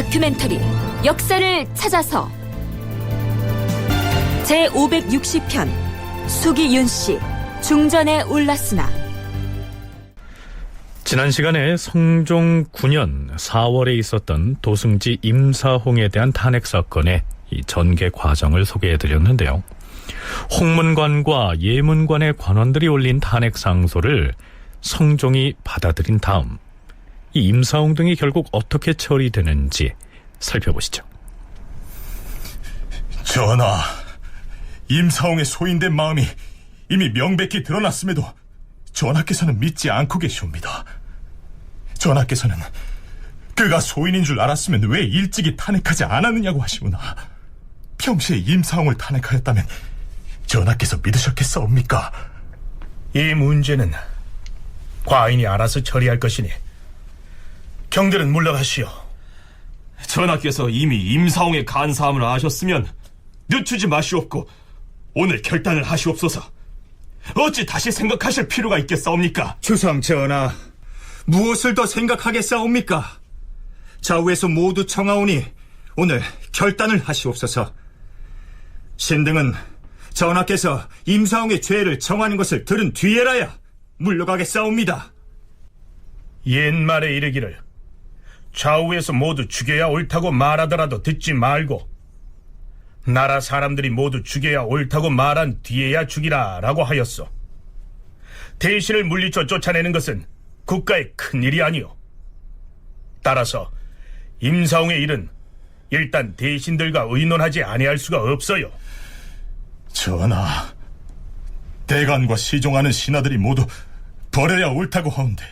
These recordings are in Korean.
다큐멘터리 역사를 찾아서 제560편 수기윤씨 중전에 올랐으나. 지난 시간에 성종 9년 4월에 있었던 도승지 임사홍에 대한 탄핵 사건의 이 전개 과정을 소개해드렸는데요. 홍문관과 예문관의 관원들이 올린 탄핵 상소를 성종이 받아들인 다음 이 임사홍 등이 결국 어떻게 처리되는지 살펴보시죠. 전하, 임사홍의 소인된 마음이 이미 명백히 드러났음에도 전하께서는 믿지 않고 계시옵니다. 전하께서는 그가 소인인 줄 알았으면 왜 일찍이 탄핵하지 않았느냐고 하시구나. 평시에 임사홍을 탄핵하였다면 전하께서 믿으셨겠사옵니까? 이 문제는 과인이 알아서 처리할 것이니 경들은 물러가시오. 전하께서 이미 임사홍의 간사함을 아셨으면 늦추지 마시옵고 오늘 결단을 하시옵소서. 어찌 다시 생각하실 필요가 있겠사옵니까? 주상 전하, 무엇을 더 생각하겠사옵니까? 좌우에서 모두 청하오니 오늘 결단을 하시옵소서. 신등은 전하께서 임사홍의 죄를 정하는 것을 들은 뒤에라야 물러가겠사옵니다. 옛말에 이르기를 좌우에서 모두 죽여야 옳다고 말하더라도 듣지 말고 나라 사람들이 모두 죽여야 옳다고 말한 뒤에야 죽이라 라고 하였소. 대신을 물리쳐 쫓아내는 것은 국가의 큰일이 아니오. 따라서 임사홍의 일은 일단 대신들과 의논하지 아니할 수가 없어요. 전하, 대간과 시종하는 신하들이 모두 버려야 옳다고 하온데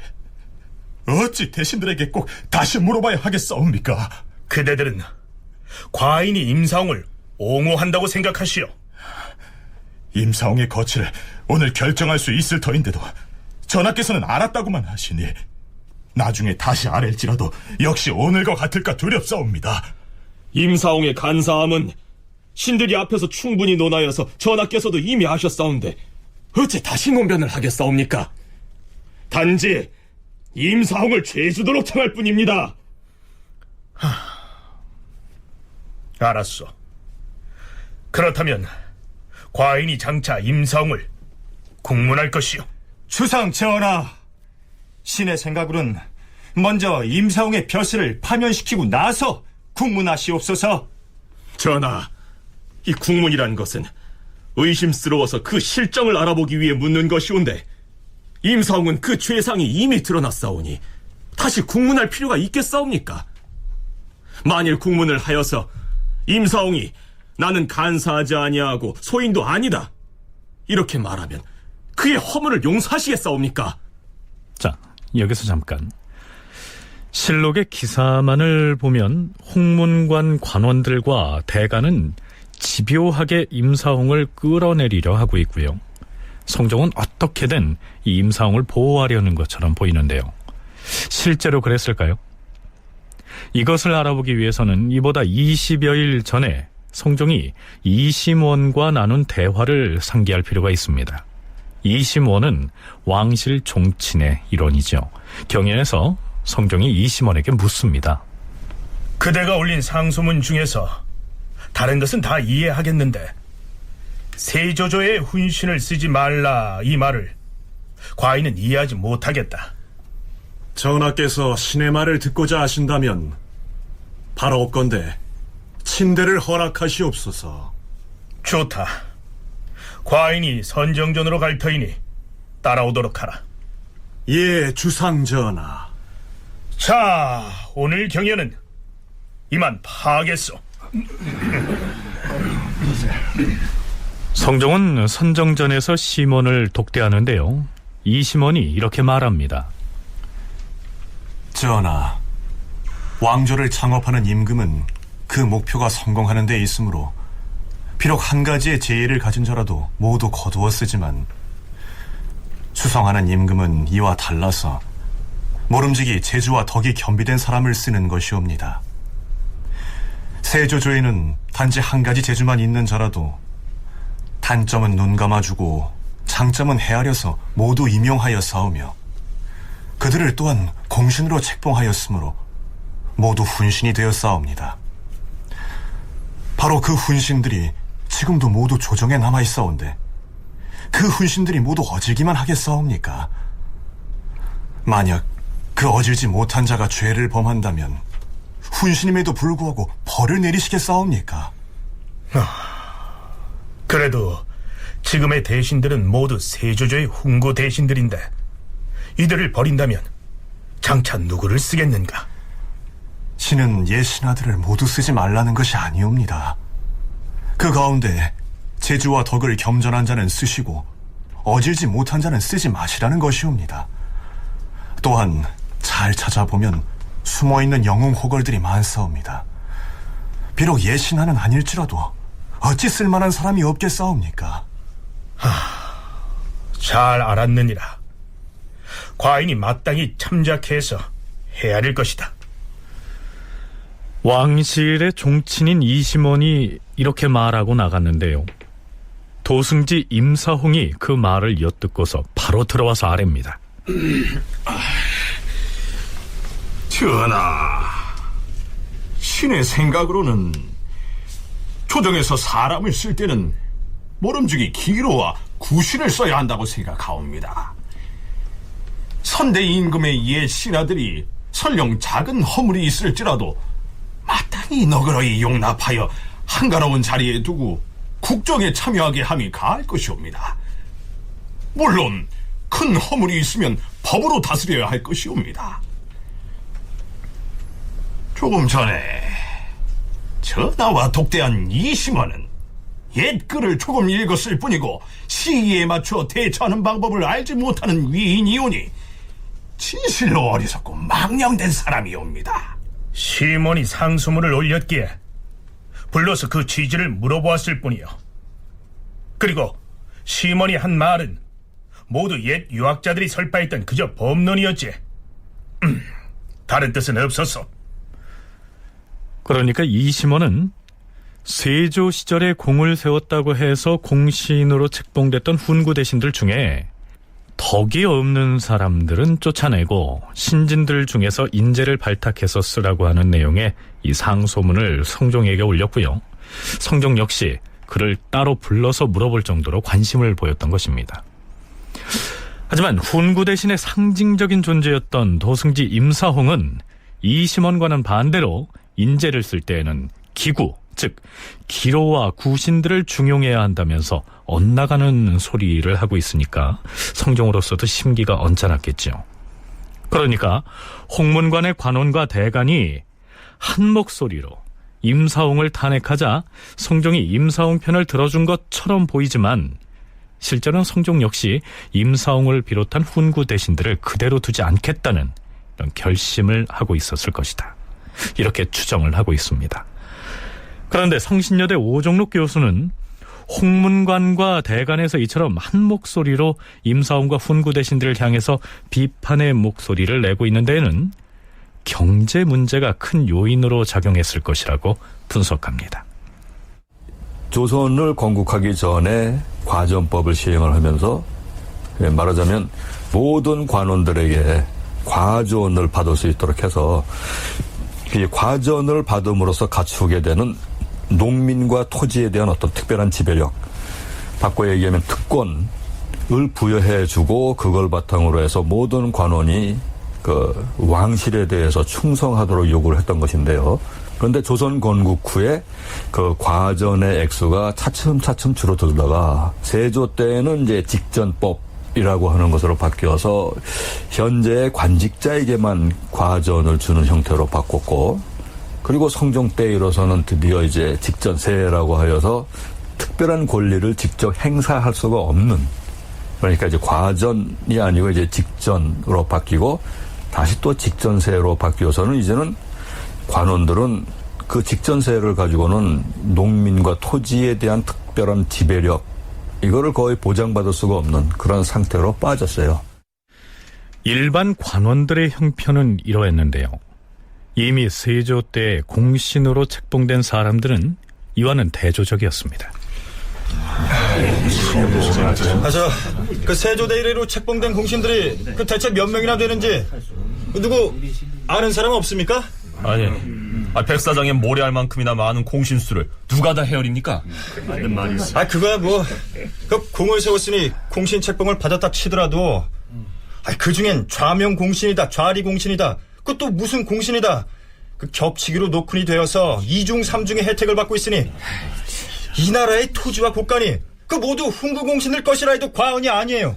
어찌 대신들에게 꼭 다시 물어봐야 하겠사옵니까? 그대들은 과인이 임사홍을 옹호한다고 생각하시오. 임사홍의 거취를 오늘 결정할 수 있을 터인데도 전하께서는 알았다고만 하시니 나중에 다시 아랠지라도 역시 오늘과 같을까 두렵사옵니다. 임사홍의 간사함은 신들이 앞에서 충분히 논하여서 전하께서도 이미 아셨사온데 어찌 다시 논변을 하겠사옵니까? 단지 임사홍을 죄주도록 청할 뿐입니다. 알았소. 그렇다면 과인이 장차 임사홍을 국문할 것이오. 주상 전하, 신의 생각으로는 먼저 임사홍의 벼슬을 파면시키고 나서 국문하시옵소서. 전하, 이 국문이란 것은 의심스러워서 그 실정을 알아보기 위해 묻는 것이온데 임사홍은 그 죄상이 이미 드러났사오니 다시 국문할 필요가 있겠사옵니까? 만일 국문을 하여서 임사홍이 나는 간사하지 아니하고 소인도 아니다 이렇게 말하면 그의 허물을 용서하시겠사옵니까? 자, 여기서 잠깐. 실록의 기사만을 보면 홍문관 관원들과 대간은 집요하게 임사홍을 끌어내리려 하고 있고요. 성종은 어떻게든 이 임사홍을 보호하려는 것처럼 보이는데요. 실제로 그랬을까요? 이것을 알아보기 위해서는 이보다 20여일 전에 성종이 이심원과 나눈 대화를 상기할 필요가 있습니다. 이심원은 왕실 종친의 일원이죠. 경연에서 성종이 이심원에게 묻습니다. 그대가 올린 상소문 중에서 다른 것은 다 이해하겠는데 세조조의 훈신을 쓰지 말라 이 말을 과인은 이해하지 못하겠다. 전하께서 신의 말을 듣고자 하신다면 바로 없건대 친대를 허락하시옵소서. 좋다. 과인이 선정전으로 갈 터이니 따라오도록 하라. 예, 주상 전하. 자, 오늘 경연은 이만 파하겠소. 성종은 선정전에서 심원을 독대하는데요. 이 심원이 이렇게 말합니다. 전하, 왕조를 창업하는 임금은 그 목표가 성공하는 데 있으므로 비록 한 가지의 제의를 가진 자라도 모두 거두어 쓰지만 수성하는 임금은 이와 달라서 모름지기 재주와 덕이 겸비된 사람을 쓰는 것이옵니다. 세조조에는 단지 한 가지 재주만 있는 자라도 단점은 눈 감아주고 장점은 헤아려서 모두 임용하여 싸우며 그들을 또한 공신으로 책봉하였으므로 모두 훈신이 되었사옵니다. 바로 그 훈신들이 지금도 모두 조정에 남아있사온데 그 훈신들이 모두 어질기만 하겠사옵니까? 만약 그 어질지 못한 자가 죄를 범한다면 훈신임에도 불구하고 벌을 내리시겠사옵니까? 그래도 지금의 대신들은 모두 세조조의 훈구 대신들인데 이들을 버린다면 장차 누구를 쓰겠는가? 신은 옛 신하들을 모두 쓰지 말라는 것이 아니옵니다. 그 가운데 재주와 덕을 겸전한 자는 쓰시고 어질지 못한 자는 쓰지 마시라는 것이옵니다. 또한 잘 찾아보면 숨어있는 영웅 호걸들이 많사옵니다. 비록 옛 신하는 아닐지라도 어찌 쓸만한 사람이 없겠사옵니까? 잘 알았느니라. 과인이 마땅히 참작해서 헤아릴 것이다. 왕실의 종친인 이심원이 이렇게 말하고 나갔는데요. 도승지 임사홍이 그 말을 엿듣고서 바로 들어와서 아뢰입니다. 전하, 신의 생각으로는 조정에서 사람을 쓸 때는 모름지기 기로와 구신을 써야 한다고 생각하옵니다. 선대 임금의 옛 신하들이 설령 작은 허물이 있을지라도 마땅히 너그러이 용납하여 한가로운 자리에 두고 국정에 참여하게 함이 가할 것이옵니다. 물론 큰 허물이 있으면 법으로 다스려야 할 것이옵니다. 조금 전에 전하와 독대한 이심원은 옛 글을 조금 읽었을 뿐이고 시기에 맞춰 대처하는 방법을 알지 못하는 위인이오니 진실로 어리석고 망령된 사람이옵니다. 심원이 상소문을 올렸기에 불러서 그 취지를 물어보았을 뿐이요. 그리고 심원이 한 말은 모두 옛 유학자들이 설파했던 그저 범론이었지. 다른 뜻은 없었어. 그러니까 이심원은 세조 시절에 공을 세웠다고 해서 공신으로 책봉됐던 훈구 대신들 중에 덕이 없는 사람들은 쫓아내고 신진들 중에서 인재를 발탁해서 쓰라고 하는 내용의 이 상소문을 성종에게 올렸고요. 성종 역시 그를 따로 불러서 물어볼 정도로 관심을 보였던 것입니다. 하지만 훈구 대신의 상징적인 존재였던 도승지 임사홍은 이심원과는 반대로 인재를 쓸 때에는 기구, 즉 기로와 구신들을 중용해야 한다면서 엇나가는 소리를 하고 있으니까 성종으로서도 심기가 언짢았겠죠. 그러니까 홍문관의 관원과 대간이 한 목소리로 임사홍을 탄핵하자 성종이 임사홍 편을 들어준 것처럼 보이지만 실제로는 성종 역시 임사홍을 비롯한 훈구 대신들을 그대로 두지 않겠다는 이런 결심을 하고 있었을 것이다. 이렇게 추정을 하고 있습니다. 그런데 성신여대 오종록 교수는 홍문관과 대간에서 이처럼 한 목소리로 임사홍과 훈구 대신들을 향해서 비판의 목소리를 내고 있는 데에는 경제 문제가 큰 요인으로 작용했을 것이라고 분석합니다. 조선을 건국하기 전에 과전법을 시행을 하면서 말하자면 모든 관원들에게 과전을 받을 수 있도록 해서 이 과전을 받음으로써 갖추게 되는 농민과 토지에 대한 어떤 특별한 지배력, 바꿔 얘기하면 특권을 부여해주고 그걸 바탕으로 해서 모든 관원이 그 왕실에 대해서 충성하도록 요구를 했던 것인데요. 그런데 조선 건국 후에 그 과전의 액수가 차츰차츰 줄어들다가 세조 때에는 이제 직전법이라고 하는 것으로 바뀌어서 현재 관직자에게만 과전을 주는 형태로 바꿨고, 그리고 성종 때 이뤄서는 드디어 이제 직전세라고 하여서 특별한 권리를 직접 행사할 수가 없는, 그러니까 이제 과전이 아니고 이제 직전으로 바뀌고 다시 또 직전세로 바뀌어서는 이제는 관원들은 그 직전세를 가지고는 농민과 토지에 대한 특별한 지배력, 이거를 거의 보장받을 수가 없는 그런 상태로 빠졌어요. 일반 관원들의 형편은 이러했는데요. 이미 세조 때 공신으로 책봉된 사람들은 이와는 대조적이었습니다. 그 세조대 이래로 책봉된 공신들이 그 대체 몇 명이나 되는지 누구 아는 사람 없습니까? 아니, 백사장에 모래알 만큼이나 많은 공신수를 누가 다 헤아립니까? 그거야 뭐. 그 공을 세웠으니 공신 책봉을 받았다 치더라도 그 중엔 좌명 공신이다, 좌리 공신이다, 그 또 무슨 공신이다, 그 겹치기로 노큰이 되어서 2중 3중의 혜택을 받고 있으니 이 나라의 토지와 곳간이 그 모두 훈구 공신일 것이라 해도 과언이 아니에요.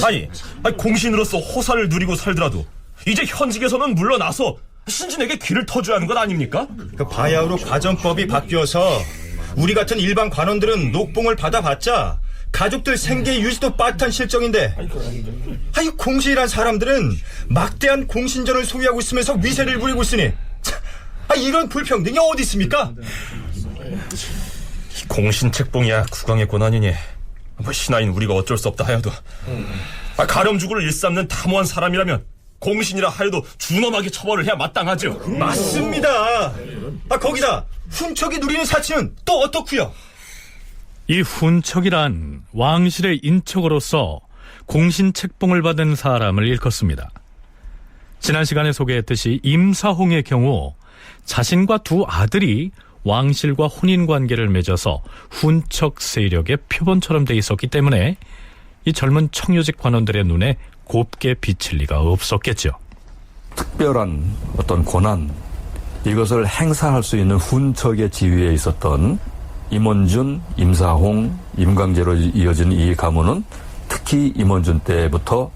아니, 공신으로서 호사를 누리고 살더라도 이제 현직에서는 물러나서 신진에게 귀를 터줘야 하는 것 아닙니까? 그 바야흐로 과정법이 바뀌어서 우리 같은 일반 관원들은 녹봉을 받아봤자 가족들 생계 유지도 빠듯한 실정인데, 공신이란 사람들은 막대한 공신전을 소유하고 있으면서 위세를 부리고 있으니 이런 불평등이 어디 있습니까? 공신 책봉이야 국왕의 권한이니 신하인 우리가 어쩔 수 없다 하여도 가렴주구를 일삼는 탐호한 사람이라면 공신이라 하여도 준엄하게 처벌을 해야 마땅하죠. 맞습니다. 거기다 훈척이 누리는 사치는 또 어떻고요? 이 훈척이란 왕실의 인척으로서 공신 책봉을 받은 사람을 일컫습니다. 지난 시간에 소개했듯이 임사홍의 경우 자신과 두 아들이 왕실과 혼인관계를 맺어서 훈척 세력의 표본처럼 돼 있었기 때문에 이 젊은 청요직 관원들의 눈에 곱게 비칠 리가 없었겠죠. 특별한 어떤 권한, 이것을 행사할 수 있는 훈척의 지위에 있었던 임원준, 임사홍, 임광재로 이어진 이 가문은 특히 임원준 때부터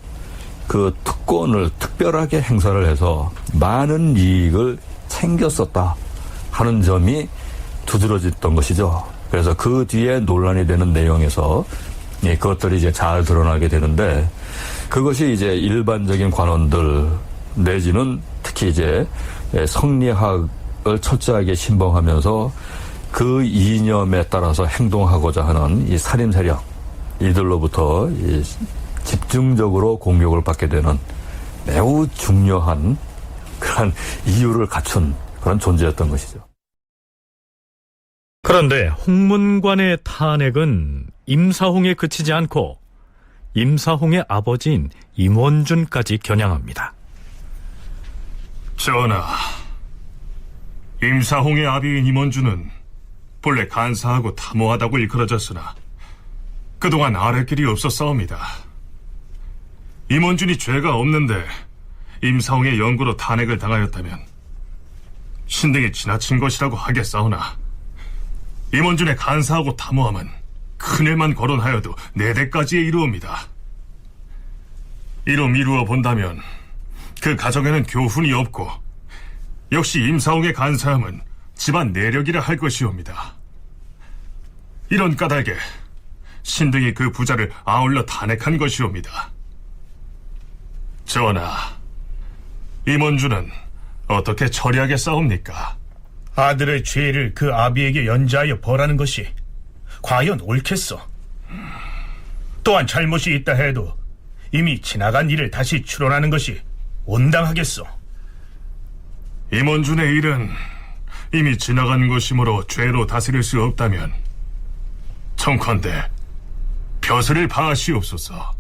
그 특권을 특별하게 행사를 해서 많은 이익을 챙겼었다 하는 점이 두드러졌던 것이죠. 그래서 그 뒤에 논란이 되는 내용에서 그것들이 이제 잘 드러나게 되는데, 그것이 이제 일반적인 관원들 내지는 특히 이제 성리학을 철저하게 신봉하면서 그 이념에 따라서 행동하고자 하는 이 살림 세력, 이들로부터 집중적으로 공격을 받게 되는 매우 중요한 그런 이유를 갖춘 그런 존재였던 것이죠. 그런데 홍문관의 탄핵은 임사홍에 그치지 않고 임사홍의 아버지인 임원준까지 겨냥합니다. 전하, 임사홍의 아비인 임원준은 본래 간사하고 탐호하다고 일컬어졌으나 그동안 아랫길이 없었사옵니다. 임원준이 죄가 없는데 임사홍의 연구로 탄핵을 당하였다면 신등이 지나친 것이라고 하겠사오나, 임원준의 간사하고 탐호함은 큰애만 거론하여도 4대까지에 이르옵니다. 이로 미루어 본다면 그 가정에는 교훈이 없고 역시 임사홍의 간사함은 집안 내력이라 할 것이옵니다. 이런 까닭에 신등이 그 부자를 아울러 탄핵한 것이옵니다. 전하, 임원준은 어떻게 처리하겠사옵니까? 아들의 죄를 그 아비에게 연자하여 벌하는 것이 과연 옳겠소? 또한 잘못이 있다 해도 이미 지나간 일을 다시 추론하는 것이 온당하겠소? 임원준의 일은 이미 지나간 것이므로 죄로 다스릴 수 없다면 청컨대 벼슬을 바하시옵소서.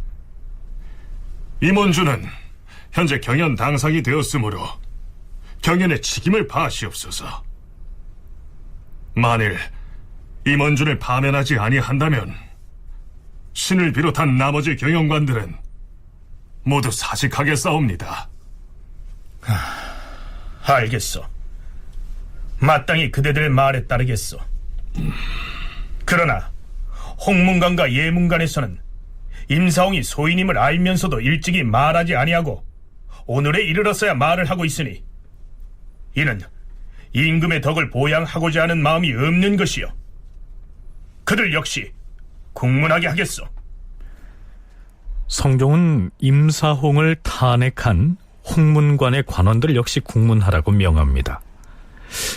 임원준은 현재 경연 당상이 되었으므로 경연의 책임을 바하시옵소서. 만일 임원준을 파면하지 아니한다면 신을 비롯한 나머지 경영관들은 모두 사직하겠사옵니다. 알겠소. 마땅히 그대들의 말에 따르겠소. 그러나 홍문관과 예문관에서는 임사홍이 소인임을 알면서도 일찍이 말하지 아니하고 오늘에 이르러서야 말을 하고 있으니 이는 임금의 덕을 보양하고자 하는 마음이 없는 것이요, 그들 역시 국문하게 하겠소. 성종은 임사홍을 탄핵한 홍문관의 관원들 역시 국문하라고 명합니다.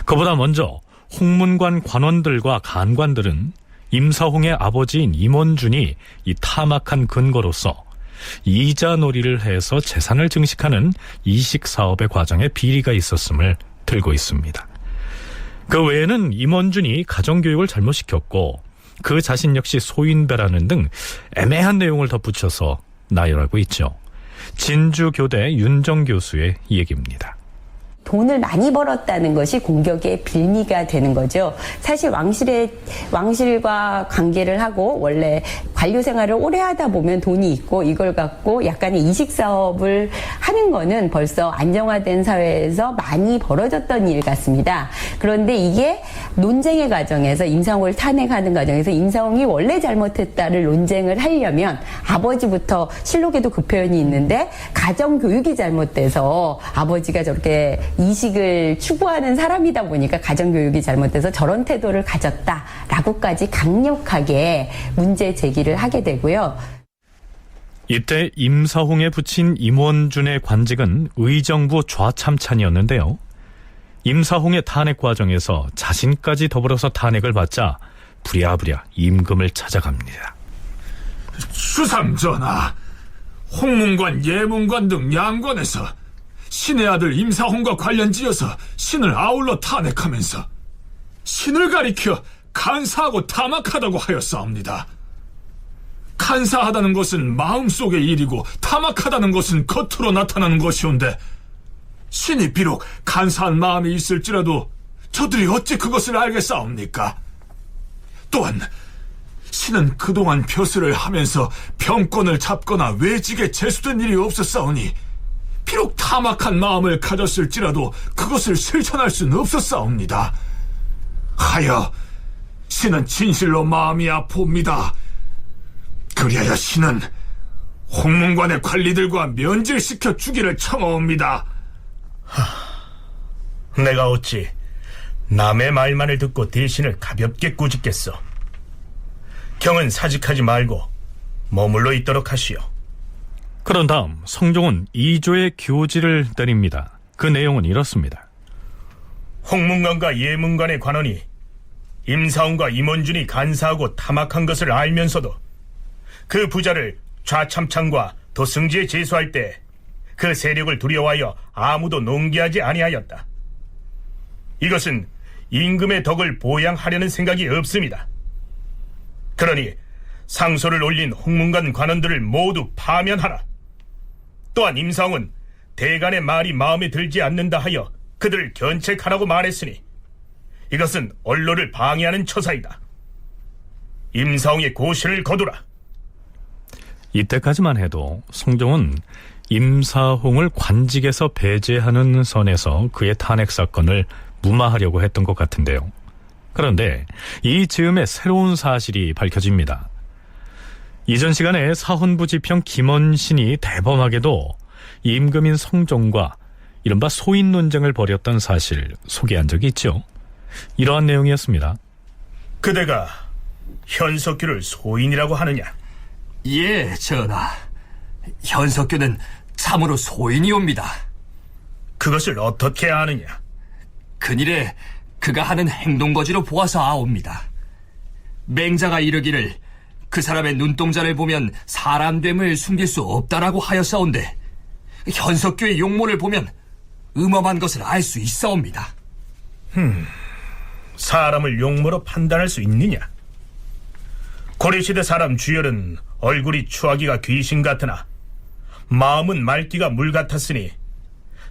그보다 먼저 홍문관 관원들과 간관들은 임사홍의 아버지인 임원준이 이 타막한 근거로서 이자놀이를 해서 재산을 증식하는 이식사업의 과정에 비리가 있었음을 들고 있습니다. 그 외에는 임원준이 가정교육을 잘못시켰고 그 자신 역시 소인배라는 등 애매한 내용을 덧붙여서 나열하고 있죠. 진주교대 윤정 교수의 얘기입니다. 돈을 많이 벌었다는 것이 공격의 빌미가 되는 거죠. 사실 왕실과 관계를 하고 원래 관료 생활을 오래 하다 보면 돈이 있고 이걸 갖고 약간의 이식 사업을 하는 거는 벌써 안정화된 사회에서 많이 벌어졌던 일 같습니다. 그런데 이게 논쟁의 과정에서 임상홍을 탄핵하는 과정에서 임상홍이 원래 잘못했다를 논쟁을 하려면 아버지부터 실록에도 그 표현이 있는데 가정교육이 잘못돼서 아버지가 저렇게 이식을 추구하는 사람이다 보니까 가정교육이 잘못돼서 저런 태도를 가졌다라고까지 강력하게 문제 제기를 하게 되고요. 이때 임사홍에 붙인 임원준의 관직은 의정부 좌참찬이었는데요. 임사홍의 탄핵 과정에서 자신까지 더불어서 탄핵을 받자 부랴부랴 임금을 찾아갑니다. 주상전하, 홍문관, 예문관 등 양관에서 신의 아들 임사홍과 관련지어서 신을 아울러 탄핵하면서 신을 가리켜 간사하고 타막하다고 하였사옵니다. 간사하다는 것은 마음속의 일이고 타막하다는 것은 겉으로 나타나는 것이온데 신이 비록 간사한 마음이 있을지라도 저들이 어찌 그것을 알겠사옵니까? 또한 신은 그동안 벼슬을 하면서 병권을 잡거나 외직에 제수된 일이 없었사오니 비록 타막한 마음을 가졌을지라도 그것을 실천할 수는 없었사옵니다. 하여 신은 진실로 마음이 아픕니다. 그리하여 신은 홍문관의 관리들과 면질시켜 주기를 청하옵니다. 내가 어찌 남의 말만을 듣고 대신을 가볍게 꾸짖겠어. 경은 사직하지 말고 머물러 있도록 하시오. 그런 다음 성종은 2조의 교지를 내립니다. 그 내용은 이렇습니다. 홍문관과 예문관의 관원이 임사홍과 임원준이 간사하고 타막한 것을 알면서도 그 부자를 좌참찬과 도승지에 제수할 때 그 세력을 두려워하여 아무도 농기하지 아니하였다. 이것은 임금의 덕을 보양하려는 생각이 없습니다. 그러니 상소를 올린 홍문관 관원들을 모두 파면하라. 또한 임사홍은 대간의 말이 마음에 들지 않는다 하여 그들을 견책하라고 말했으니 이것은 언로를 방해하는 처사이다. 임사홍의 고시를 거두라. 이때까지만 해도 성종은 임사홍을 관직에서 배제하는 선에서 그의 탄핵 사건을 무마하려고 했던 것 같은데요. 그런데 이 즈음에 새로운 사실이 밝혀집니다. 이전 시간에 사헌부지평 김원신이 대범하게도 임금인 성종과 이른바 소인 논쟁을 벌였던 사실 소개한 적이 있죠. 이러한 내용이었습니다. 그대가 현석규를 소인이라고 하느냐? 예, 전하. 현석규는 참으로 소인이옵니다. 그것을 어떻게 아느냐? 근일에 그가 하는 행동거지로 보아서 아옵니다. 맹자가 이르기를 그 사람의 눈동자를 보면 사람됨을 숨길 수 없다라고 하였사온데 현석규의 용모를 보면 음험한 것을 알 수 있사옵니다. 사람을 용모로 판단할 수 있느냐? 고려시대 사람 주열은 얼굴이 추하기가 귀신 같으나 마음은 맑기가 물 같았으니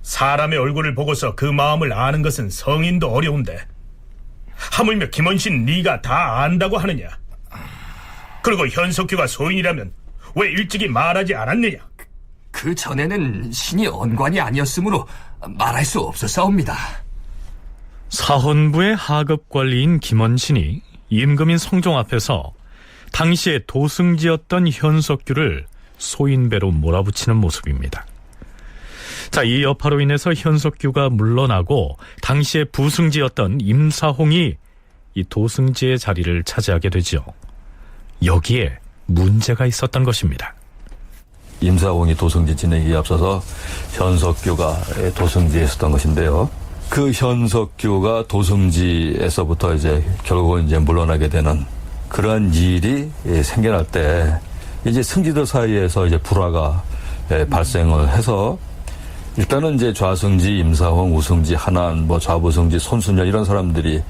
사람의 얼굴을 보고서 그 마음을 아는 것은 성인도 어려운데 하물며 김원신 네가 다 안다고 하느냐? 그리고 현석규가 소인이라면 왜 일찍이 말하지 않았느냐? 그 전에는 신이 언관이 아니었으므로 말할 수 없었사옵니다. 사헌부의 하급관리인 김원신이 임금인 성종 앞에서 당시에 도승지였던 현석규를 소인배로 몰아붙이는 모습입니다. 자, 이 여파로 인해서 현석규가 물러나고 당시에 부승지였던 임사홍이 이 도승지의 자리를 차지하게 되죠. 여기에 문제가 있었던 것입니다. 임사홍이 도승지 지내기에 앞서서 현석규가 도승지에 있었던 것인데요. 그 현석규가 도승지에서부터 이제 결국은 이제 물러나게 되는 그러한 일이 생겨날 때 이제 승지들 사이에서 이제 불화가 발생을 해서 일단은 이제 좌승지, 임사홍, 우승지, 한한, 뭐 좌부승지, 손순열 이런 사람들이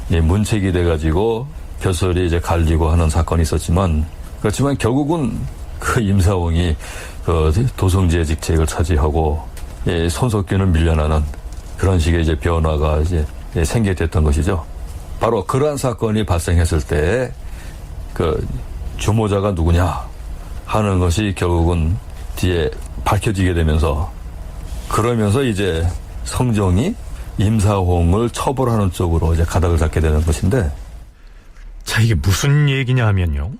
문책이 돼가지고 벼슬이 이제 갈리고 하는 사건이 있었지만 그렇지만 결국은 그 임사홍이 그 도승지의 직책을 차지하고 손석규는 밀려나는 그런 식의 이제 변화가 이제 생기게 됐던 것이죠. 바로 그러한 사건이 발생했을 때 그 주모자가 누구냐 하는 것이 결국은 뒤에 밝혀지게 되면서 그러면서 이제 성종이 임사홍을 처벌하는 쪽으로 이제 가닥을 잡게 되는 것인데 자, 이게 무슨 얘기냐 하면요.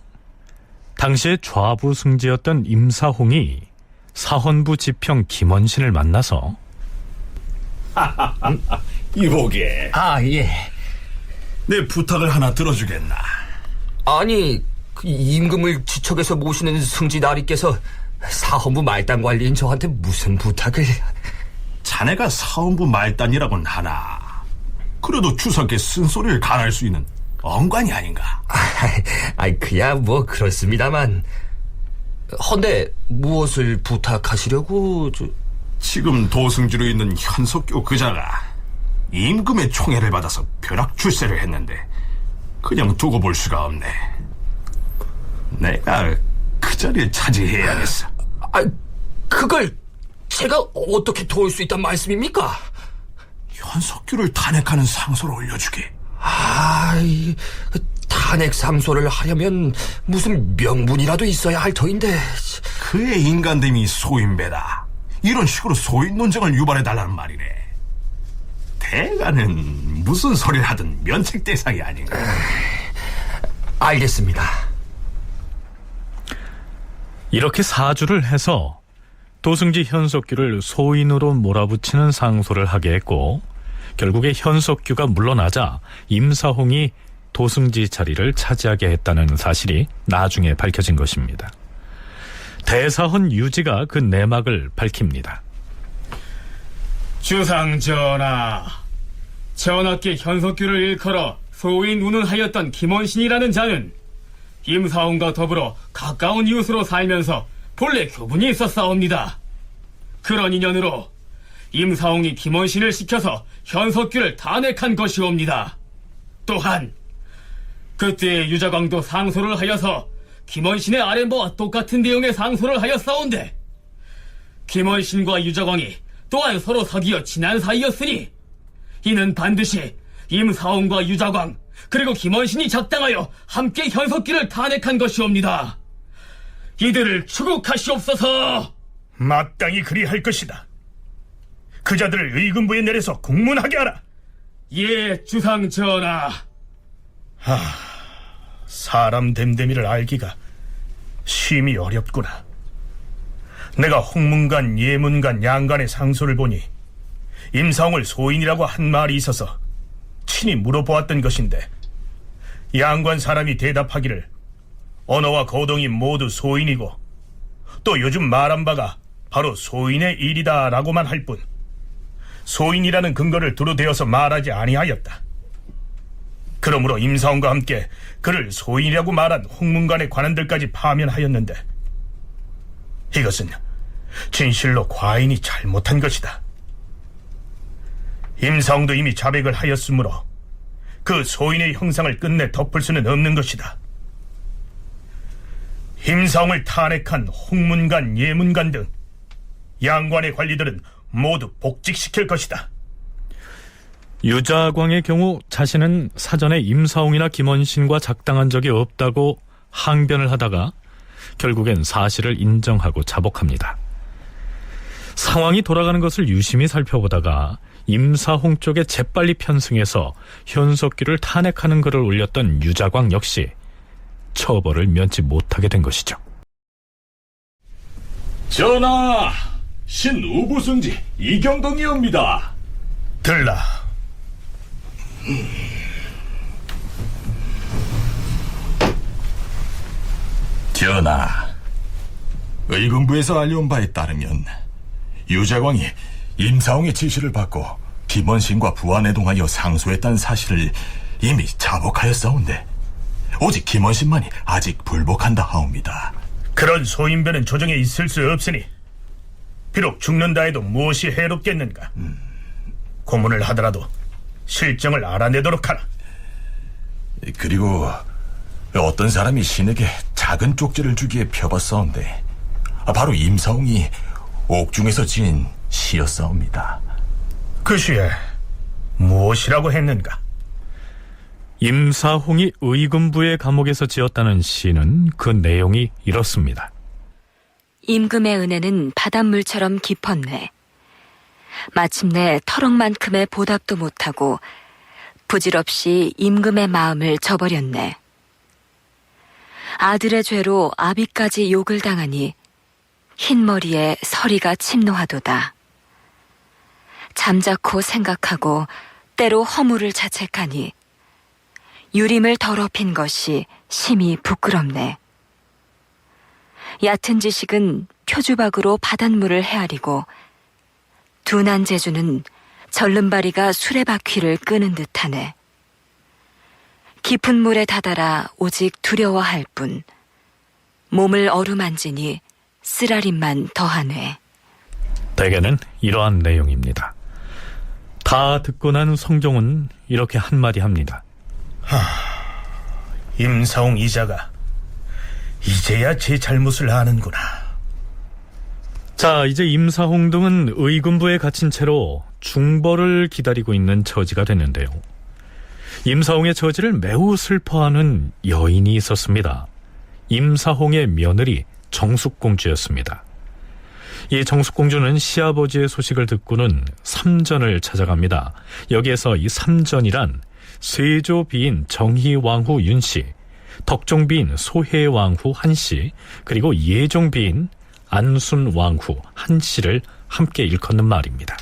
당시에 좌부 승지였던 임사홍이 사헌부 지평 김원신을 만나서 이보게, 아, 예. 내 부탁을 하나 들어주겠나? 아니, 그 임금을 지척에서 모시는 승지 나리께서 사헌부 말단 관리인 저한테 무슨 부탁을... 자네가 사헌부 말단이라고는 하나. 그래도 주석의 쓴소리를 간할 수 있는 언관이 아닌가? 아이, 그야 뭐 그렇습니다만... 헌데 무엇을 부탁하시려고... 지금 도승지로 있는 현석교 그자가 임금의 총애를 받아서 벼락 출세를 했는데 그냥 두고 볼 수가 없네. 내가 그 자리를 차지해야겠어. 아, 그걸 제가 어떻게 도울 수 있단 말씀입니까? 현석규를 탄핵하는 상소를 올려주게. 아이, 탄핵 상소를 하려면 무슨 명분이라도 있어야 할 터인데. 그의 인간됨이 소인배다. 이런 식으로 소인 논쟁을 유발해달라는 말이네. 대가는 무슨 소리를 하든 면책 대상이 아닌가. 알겠습니다. 이렇게 사주를 해서 도승지 현석규를 소인으로 몰아붙이는 상소를 하게 했고 결국에 현석규가 물러나자 임사홍이 도승지 자리를 차지하게 했다는 사실이 나중에 밝혀진 것입니다. 대사헌 유지가 그 내막을 밝힙니다. 주상 전하, 전하께 현석규를 일컬어 소인 운운하였던 김원신이라는 자는 임사홍과 더불어 가까운 이웃으로 살면서 본래 교분이 있었사옵니다. 그런 인연으로 임사홍이 김원신을 시켜서 현석규를 탄핵한 것이옵니다. 또한 그때 유자광도 상소를 하여서 김원신의 아랫모와 똑같은 내용의 상소를 하였사온데 김원신과 유자광이 또한 서로 사귀어 친한 사이였으니 이는 반드시 임사홍과 유자광 그리고 김원신이 작당하여 함께 현석규를 탄핵한 것이옵니다. 이들을 추국하시옵소서. 마땅히 그리할 것이다. 그자들을 의금부에 내려서 국문하게 하라. 예, 주상 전하. 사람 됨됨이를 알기가 심히 어렵구나. 내가 홍문관, 예문관, 양관의 상소를 보니 임사홍을 소인이라고 한 말이 있어서 친히 물어보았던 것인데 양관 사람이 대답하기를 언어와 거동이 모두 소인이고 또 요즘 말한 바가 바로 소인의 일이다 라고만 할 뿐 소인이라는 근거를 두루 대어서 말하지 아니하였다. 그러므로 임사홍과 함께 그를 소인이라고 말한 홍문관의 관원들까지 파면하였는데 이것은 진실로 과인이 잘못한 것이다. 임사홍도 이미 자백을 하였으므로 그 소인의 형상을 끝내 덮을 수는 없는 것이다. 임사홍을 탄핵한 홍문관, 예문관 등 양관의 관리들은 모두 복직시킬 것이다. 유자광의 경우 자신은 사전에 임사홍이나 김원신과 작당한 적이 없다고 항변을 하다가 결국엔 사실을 인정하고 자복합니다. 상황이 돌아가는 것을 유심히 살펴보다가 임사홍 쪽에 재빨리 편승해서 현석규를 탄핵하는 글을 올렸던 유자광 역시 처벌을 면치 못하게 된 것이죠. 전하, 신우부승지 이경동이옵니다. 들라. 전하, 의금부에서 알려온 바에 따르면 유자광이 임사홍의 지시를 받고 김원신과 부안해동하여 상소했다는 사실을 이미 자복하였사온데 오직 김원신만이 아직 불복한다 하옵니다. 그런 소인배는 조정에 있을 수 없으니 비록 죽는다 해도 무엇이 해롭겠는가. 고문을 하더라도 실정을 알아내도록 하라. 그리고 어떤 사람이 신에게 작은 쪽지를 주기에 펴봤사온데 바로 임사홍이 옥중에서 지은 시였사옵니다. 그 시에 무엇이라고 했는가? 임사홍이 의금부의 감옥에서 지었다는 시는 그 내용이 이렇습니다. 임금의 은혜는 바닷물처럼 깊었네. 마침내 터럭만큼의 보답도 못하고 부질없이 임금의 마음을 저버렸네. 아들의 죄로 아비까지 욕을 당하니 흰머리에 서리가 침노하도다. 잠자코 생각하고 때로 허물을 자책하니 유림을 더럽힌 것이 심히 부끄럽네. 얕은 지식은 표주박으로 바닷물을 헤아리고 둔한 재주는 절름발이가 수레바퀴를 끄는 듯하네. 깊은 물에 다다라 오직 두려워할 뿐 몸을 어루만지니 쓰라림만 더하네. 대개는 이러한 내용입니다. 다 듣고 난 성종은 이렇게 한마디 합니다. 임사홍 이자가 이제야 제 잘못을 아는구나. 자, 이제 임사홍 등은 의금부에 갇힌 채로 중벌을 기다리고 있는 처지가 됐는데요. 임사홍의 처지를 매우 슬퍼하는 여인이 있었습니다. 임사홍의 며느리 정숙공주였습니다. 이 정숙공주는 시아버지의 소식을 듣고는 삼전을 찾아갑니다. 여기에서 이 삼전이란 세조비인 정희왕후 윤씨, 덕종비인 소혜왕후 한씨, 그리고 예종비인 안순왕후 한씨를 함께 일컫는 말입니다.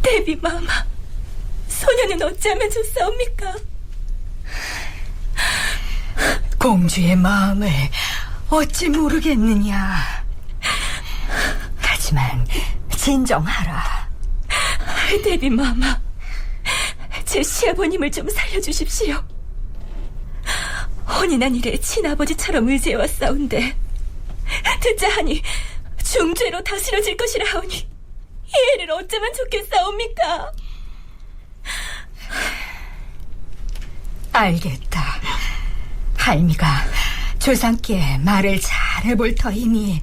대비마마, 소녀는 어찌하면 좋사옵니까? 공주의 마음을 어찌 모르겠느냐. 하지만 진정하라. 대비마마, 제 시아버님을 좀 살려주십시오. 혼인한 일에 친아버지처럼 의지해왔사온데 듣자 하니 중죄로 다스려질 것이라 하오니 이 애를 어쩌면 좋겠사옵니까? 알겠다. 할미가 조상께 말을 잘해볼 터이니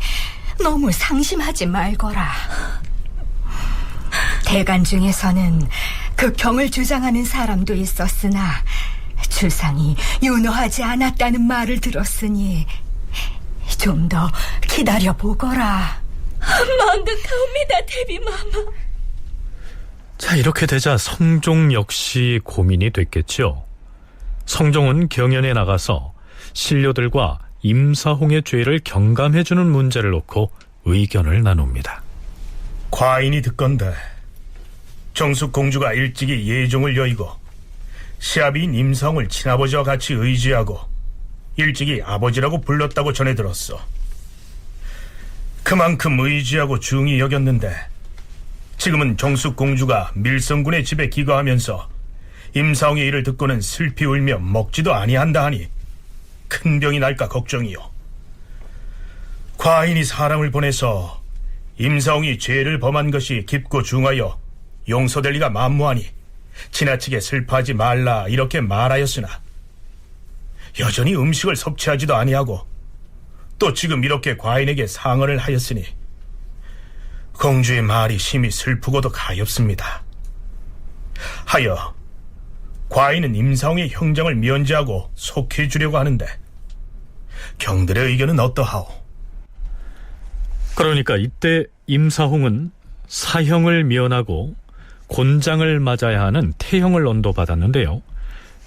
너무 상심하지 말거라. 대간 중에서는 극형을 주장하는 사람도 있었으나 주상이 윤호하지 않았다는 말을 들었으니 좀 더 기다려보거라. 망극하옵니다, 대비마마. 자, 이렇게 되자 성종 역시 고민이 됐겠죠. 성종은 경연에 나가서 신료들과 임사홍의 죄를 경감해주는 문제를 놓고 의견을 나눕니다. 과인이 듣건대 정숙공주가 일찍이 예종을 여의고 시아비인 임사홍을 친아버지와 같이 의지하고 일찍이 아버지라고 불렀다고 전해 들었어. 그만큼 의지하고 중히 여겼는데 지금은 정숙공주가 밀성군의 집에 기거하면서 임사홍의 일을 듣고는 슬피 울며 먹지도 아니한다 하니 큰 병이 날까 걱정이요. 과인이 사람을 보내서 임사홍이 죄를 범한 것이 깊고 중하여 용서될 리가 만무하니 지나치게 슬퍼하지 말라 이렇게 말하였으나 여전히 음식을 섭취하지도 아니하고 또 지금 이렇게 과인에게 상언을 하였으니 공주의 말이 심히 슬프고도 가엾습니다. 하여 과인은 임사홍의 형장을 면제하고 속해주려고 하는데 경들의 의견은 어떠하오? 그러니까 이때 임사홍은 사형을 면하고 곤장을 맞아야 하는 태형을 언도받았는데요.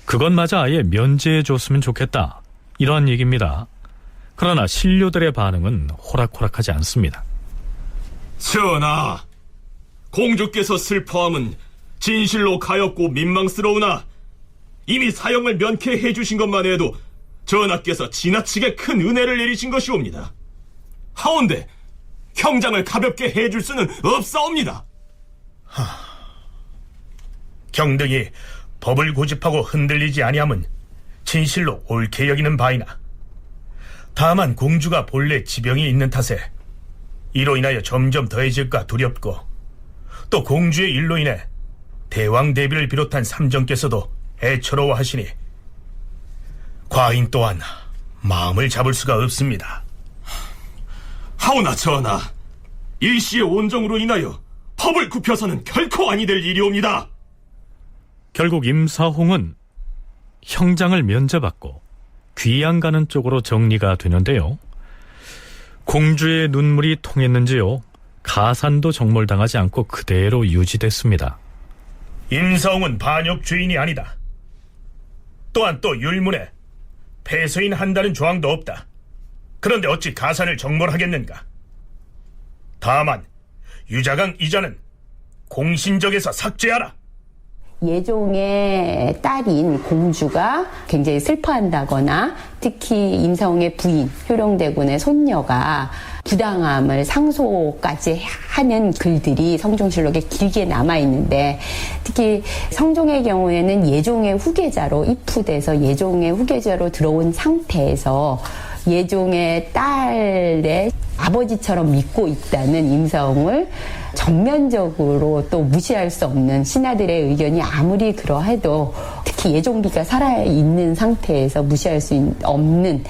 그것마저 아예 면제해줬으면 좋겠다, 이러한 얘기입니다. 그러나 신료들의 반응은 호락호락하지 않습니다. 전하, 공주께서 슬퍼함은 진실로 가엾고 민망스러우나 이미 사형을 면케해 주신 것만 해도 전하께서 지나치게 큰 은혜를 내리신 것이옵니다. 하온데 형장을 가볍게 해줄 수는 없사옵니다. 경등이 법을 고집하고 흔들리지 아니함은 진실로 옳게 여기는 바이나 다만 공주가 본래 지병이 있는 탓에 이로 인하여 점점 더해질까 두렵고 또 공주의 일로 인해 대왕 대비를 비롯한 삼정께서도 애처로워하시니 과인 또한 마음을 잡을 수가 없습니다. 하오나 전하, 일시의 온정으로 인하여 법을 굽혀서는 결코 아니 될 일이옵니다. 결국 임사홍은 형장을 면제받고 귀양 가는 쪽으로 정리가 되는데요. 공주의 눈물이 통했는지요, 가산도 정몰당하지 않고 그대로 유지됐습니다. 임사홍은 반역 주인이 아니다. 또한 또 율문에 패서인 한다는 조항도 없다. 그런데 어찌 가산을 정몰하겠는가? 다만 유자강 이자는 공신적에서 삭제하라. 예종의 딸인 공주가 굉장히 슬퍼한다거나 특히 임사홍의 부인 효령대군의 손녀가 부당함을 상소까지 하는 글들이 성종실록에 길게 남아있는데, 특히 성종의 경우에는 예종의 후계자로 입후돼서 예종의 후계자로 들어온 상태에서 예종의 딸의 아버지처럼 믿고 있다는 임사홍을 전면적으로 또 무시할 수 없는 신하들의 의견이 아무리 그러해도, 특히 예종비가 살아있는 상태에서 무시할 수 없는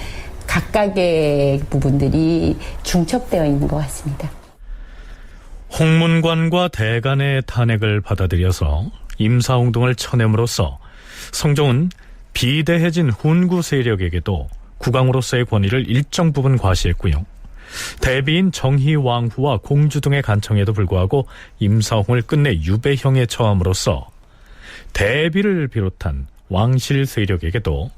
각각의 부분들이 중첩되어 있는 것 같습니다. 홍문관과 대간의 탄핵을 받아들여서 임사홍 등을 쳐냄으로써 성종은 비대해진 훈구 세력에게도 국왕으로서의 권위를 일정 부분 과시했고요. 대비인 정희왕후와 공주 등의 간청에도 불구하고 임사홍을 끝내 유배형에 처함으로써 대비를 비롯한 왕실 세력에게도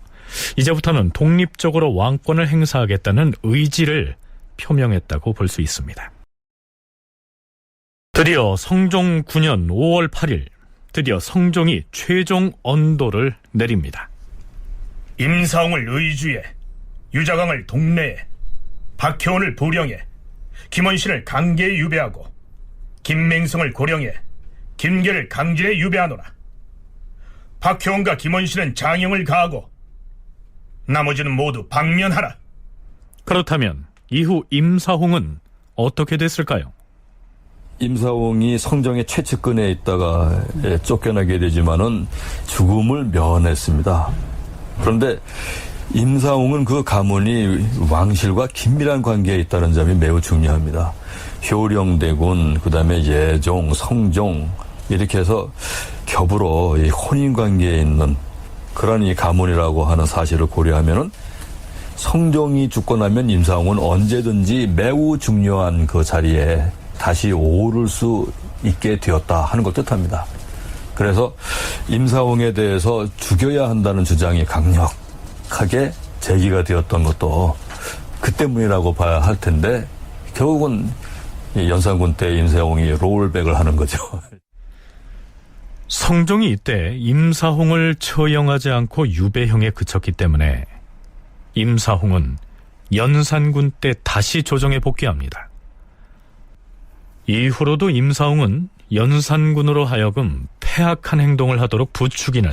이제부터는 독립적으로 왕권을 행사하겠다는 의지를 표명했다고 볼 수 있습니다. 드디어 성종 9년 5월 8일, 드디어 성종이 최종 언도를 내립니다. 임사홍을 의주에, 유자강을 동래에, 박효원을 보령에, 김원신을 강계에 유배하고 김맹성을 고령에, 김계를 강진에 유배하노라. 박효원과 김원신은 장형을 가하고 나머지는 모두 방면하라. 그렇다면 이후 임사홍은 어떻게 됐을까요? 임사홍이 성종의 최측근에 있다가 쫓겨나게 되지만은 죽음을 면했습니다. 그런데 임사홍은 그 가문이 왕실과 긴밀한 관계에 있다는 점이 매우 중요합니다. 효령대군, 그 다음에 예종, 성종 이렇게 해서 겹으로 이 혼인관계에 있는 그런 이 가문이라고 하는 사실을 고려하면은 성종이 죽고 나면 임사홍은 언제든지 매우 중요한 그 자리에 다시 오를 수 있게 되었다 하는 걸 뜻합니다. 그래서 임사홍에 대해서 죽여야 한다는 주장이 강력하게 제기가 되었던 것도 그 때문이라고 봐야 할 텐데, 결국은 연산군 때 임사홍이 롤백을 하는 거죠. 성종이 이때 임사홍을 처형하지 않고 유배형에 그쳤기 때문에 임사홍은 연산군 때 다시 조정에 복귀합니다. 이후로도 임사홍은 연산군으로 하여금 패악한 행동을 하도록 부추기는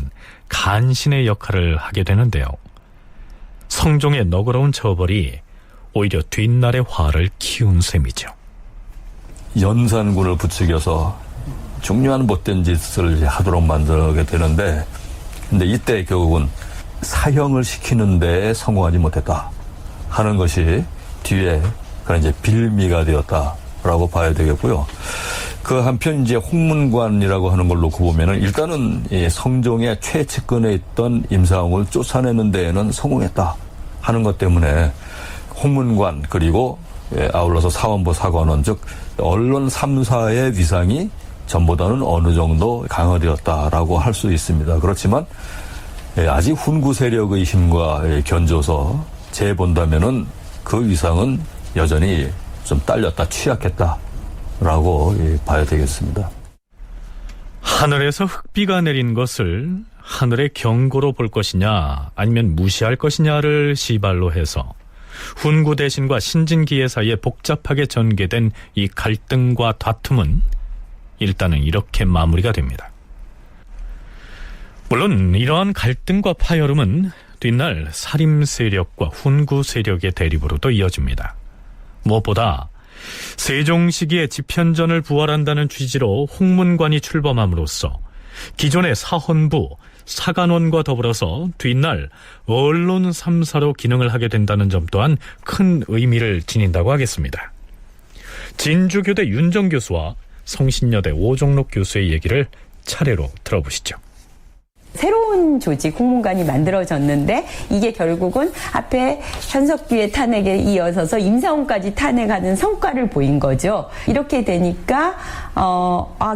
간신의 역할을 하게 되는데요. 성종의 너그러운 처벌이 오히려 뒷날의 화를 키운 셈이죠. 연산군을 부추겨서 중요한 못된 짓을 하도록 만들게 되는데, 근데 이때 결국은 사형을 시키는 데 성공하지 못했다 하는 것이 뒤에 그런 이제 빌미가 되었다라고 봐야 되겠고요. 그 한편 이제 홍문관이라고 하는 걸 놓고 보면은 일단은 이 성종의 최측근에 있던 임사홍을 쫓아내는 데에는 성공했다 하는 것 때문에 홍문관, 그리고 아울러서 사원부 사관원, 즉 언론 3사의 위상이 전보다는 어느 정도 강화되었다라고 할 수 있습니다. 그렇지만 아직 훈구 세력의 힘과 견줘서 재본다면은 그 위상은 여전히 좀 딸렸다, 취약했다라고 봐야 되겠습니다. 하늘에서 흑비가 내린 것을 하늘의 경고로 볼 것이냐 아니면 무시할 것이냐를 시발로 해서 훈구 대신과 신진기의 사이에 복잡하게 전개된 이 갈등과 다툼은 일단은 이렇게 마무리가 됩니다. 물론 이러한 갈등과 파열음은 뒷날 사림 세력과 훈구 세력의 대립으로도 이어집니다. 무엇보다 세종 시기에 집현전을 부활한다는 취지로 홍문관이 출범함으로써 기존의 사헌부, 사간원과 더불어서 뒷날 언론 3사로 기능을 하게 된다는 점 또한 큰 의미를 지닌다고 하겠습니다. 진주교대 윤정 교수와 성신여대 오종록 교수의 얘기를 차례로 들어보시죠. 새로운 조직 홍문관이 만들어졌는데 이게 결국은 앞에 현석규의 탄핵에 이어서서 임사홍까지 탄핵하는 성과를 보인 거죠. 이렇게 되니까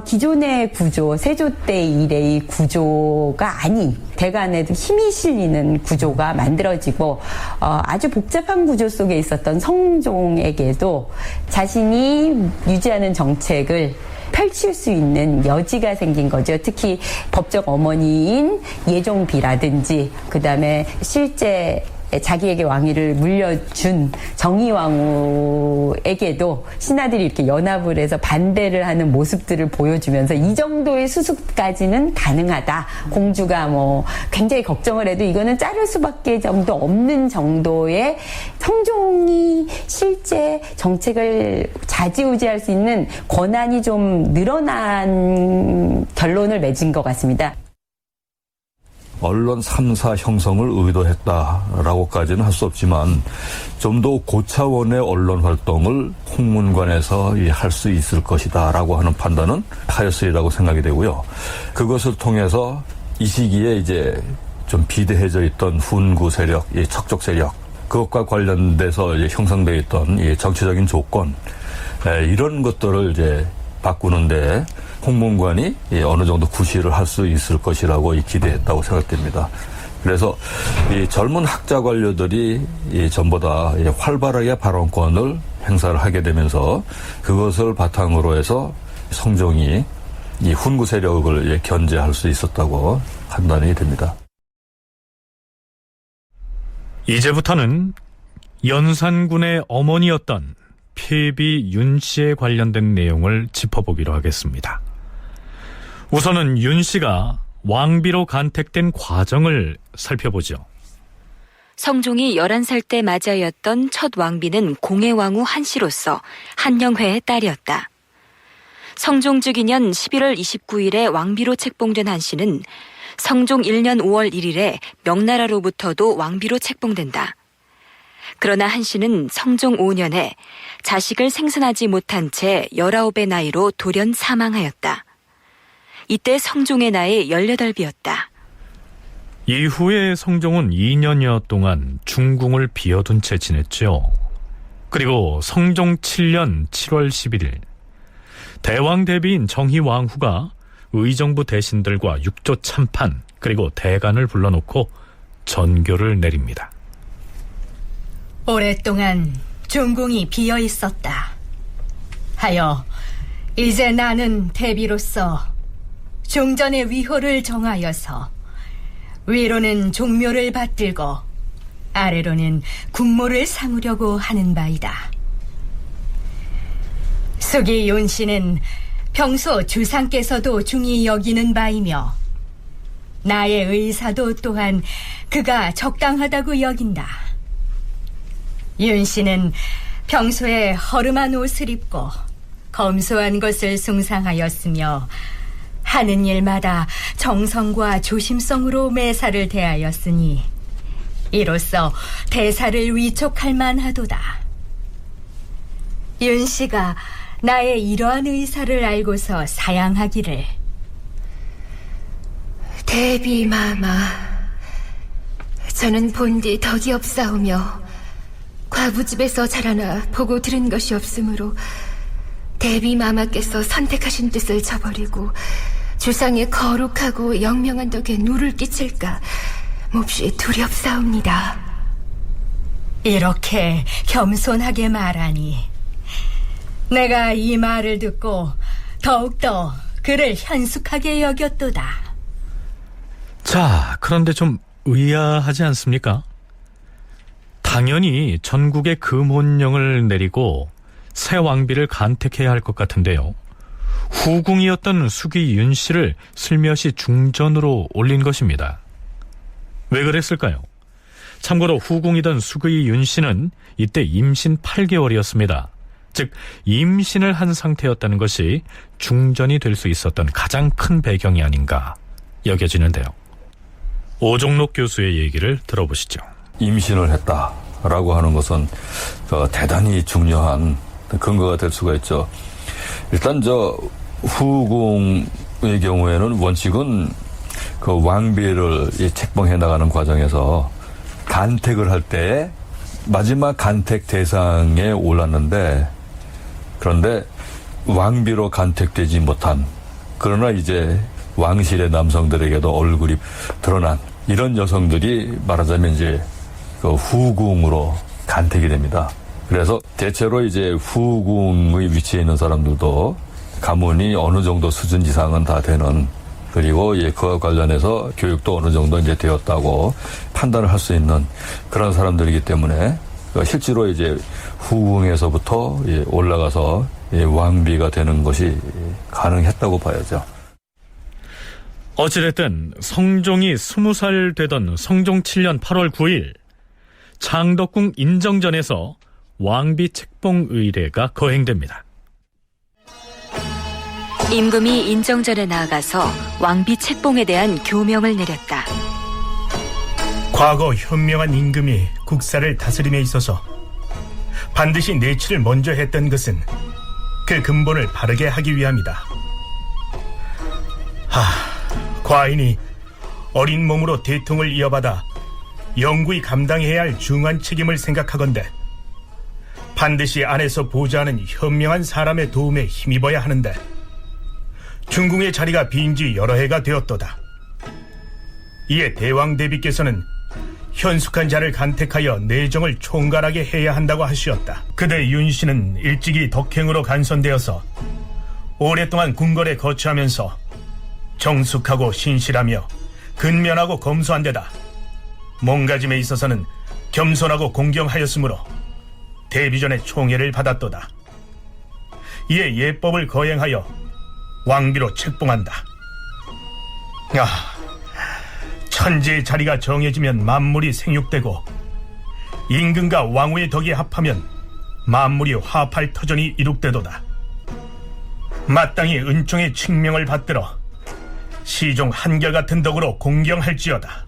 기존의 구조, 세조 때 이래의 구조가 아닌 대간에도 힘이 실리는 구조가 만들어지고 아주 복잡한 구조 속에 있었던 성종에게도 자신이 유지하는 정책을 펼칠 수 있는 여지가 생긴 거죠. 특히 법적 어머니인 예종비라든지 그다음에 실제 자기에게 왕위를 물려준 정의왕후에게도 신하들이 이렇게 연합을 해서 반대를 하는 모습들을 보여주면서 이 정도의 수습까지는 가능하다. 공주가 굉장히 걱정을 해도 이거는 자를 수밖에 정도 없는 정도의 성종이 실제 정책을 좌지우지할 수 있는 권한이 좀 늘어난 결론을 맺은 것 같습니다. 언론 3사 형성을 의도했다라고까지는 할 수 없지만 좀 더 고차원의 언론 활동을 홍문관에서 할 수 있을 것이다라고 하는 판단은 하였으리라고 생각이 되고요. 그것을 통해서 이 시기에 이제 좀 비대해져 있던 훈구 세력, 척족 세력, 그것과 관련돼서 이제 형성되어 있던 정치적인 조건, 이런 것들을 이제 바꾸는데 홍문관이 어느 정도 구실을 할 수 있을 것이라고 기대했다고 생각됩니다. 그래서 이 젊은 학자 관료들이 전부 다 활발하게 발언권을 행사를 하게 되면서 그것을 바탕으로 해서 성종이 이 훈구 세력을 견제할 수 있었다고 판단이 됩니다. 이제부터는 연산군의 어머니였던 폐비 윤 씨에 관련된 내용을 짚어보기로 하겠습니다. 우선은 윤 씨가 왕비로 간택된 과정을 살펴보죠. 성종이 11살 때 맞이하였던 첫 왕비는 공해왕후 한씨로서 한영회의 딸이었다. 성종주 기년 11월 29일에 왕비로 책봉된 한씨는 성종 1년 5월 1일에 명나라로부터도 왕비로 책봉된다. 그러나 한씨는 성종 5년에 자식을 생산하지 못한 채 19의 나이로 돌연 사망하였다. 이때 성종의 나이 18이었다. 이후에 성종은 2년여 동안 중궁을 비워둔 채 지냈죠. 그리고 성종 7년 7월 11일 대왕 대비인 정희왕후가 의정부 대신들과 육조 참판 그리고 대간을 불러놓고 전교를 내립니다. 오랫동안 중궁이 비어 있었다. 하여 이제 나는 대비로서 종전의 위호를 정하여서 위로는 종묘를 받들고 아래로는 국모를 삼으려고 하는 바이다. 숙이 윤 씨는 평소 주상께서도 중히 여기는 바이며 나의 의사도 또한 그가 적당하다고 여긴다. 윤 씨는 평소에 허름한 옷을 입고 검소한 것을 숭상하였으며 하는 일마다 정성과 조심성으로 매사를 대하였으니 이로써 대사를 위촉할 만하도다. 윤 씨가 나의 이러한 의사를 알고서 사양하기를 대비마마, 저는 본디 덕이 없사오며 과부집에서 자라나 보고 들은 것이 없으므로 대비마마께서 선택하신 뜻을 저버리고 주상의 거룩하고 영명한 덕에 누를 끼칠까 몹시 두렵사옵니다. 이렇게 겸손하게 말하니 내가 이 말을 듣고 더욱더 그를 현숙하게 여겼도다. 자, 그런데 좀 의아하지 않습니까? 당연히 전국에 금혼령을 내리고 새 왕비를 간택해야 할 것 같은데요. 후궁이었던 숙이 윤 씨를 슬며시 중전으로 올린 것입니다. 왜 그랬을까요? 참고로 후궁이던 숙의 윤 씨는 이때 임신 8개월이었습니다. 즉 임신을 한 상태였다는 것이 중전이 될 수 있었던 가장 큰 배경이 아닌가 여겨지는데요. 오종록 교수의 얘기를 들어보시죠. 임신을 했다라고 하는 것은 대단히 중요한 근거가 될 수가 있죠. 일단 후궁의 경우에는 원칙은 그 왕비를 책봉해 나가는 과정에서 간택을 할 때 마지막 간택 대상에 올랐는데, 그런데 왕비로 간택되지 못한, 그러나 이제 왕실의 남성들에게도 얼굴이 드러난 이런 여성들이 말하자면 이제 그 후궁으로 간택이 됩니다. 그래서 대체로 이제 후궁의 위치에 있는 사람들도 가문이 어느 정도 수준 이상은 다 되는, 그리고 그와 관련해서 교육도 어느 정도 이제 되었다고 판단을 할 수 있는 그런 사람들이기 때문에 실제로 이제 후궁에서부터 올라가서 왕비가 되는 것이 가능했다고 봐야죠. 어찌됐든 성종이 20살 되던 성종 7년 8월 9일 창덕궁 인정전에서 왕비 책봉 의례가 거행됩니다. 임금이 인정전에 나아가서 왕비 책봉에 대한 교명을 내렸다. 과거 현명한 임금이 국사를 다스림에 있어서 반드시 내치를 먼저 했던 것은 그 근본을 바르게 하기 위함이다. 과인이 어린 몸으로 대통을 이어받아 영구히 감당해야 할 중한 책임을 생각하건대 반드시 안에서 보좌하는 현명한 사람의 도움에 힘입어야 하는데 중궁의 자리가 빈 지 여러 해가 되었도다. 이에 대왕 대비께서는 현숙한 자를 간택하여 내정을 총괄하게 해야 한다고 하시었다. 그대 윤씨는 일찍이 덕행으로 간선되어서 오랫동안 궁궐에 거처하면서 정숙하고 신실하며 근면하고 검소한 데다 몸가짐에 있어서는 겸손하고 공경하였으므로 대비전의 총애를 받았도다. 이에 예법을 거행하여 왕비로 책봉한다. 천지의 자리가 정해지면 만물이 생육되고 임금과 왕후의 덕이 합하면 만물이 화합할 터전이 이룩되도다. 마땅히 은총의 칙명을 받들어 시종 한결같은 덕으로 공경할지어다.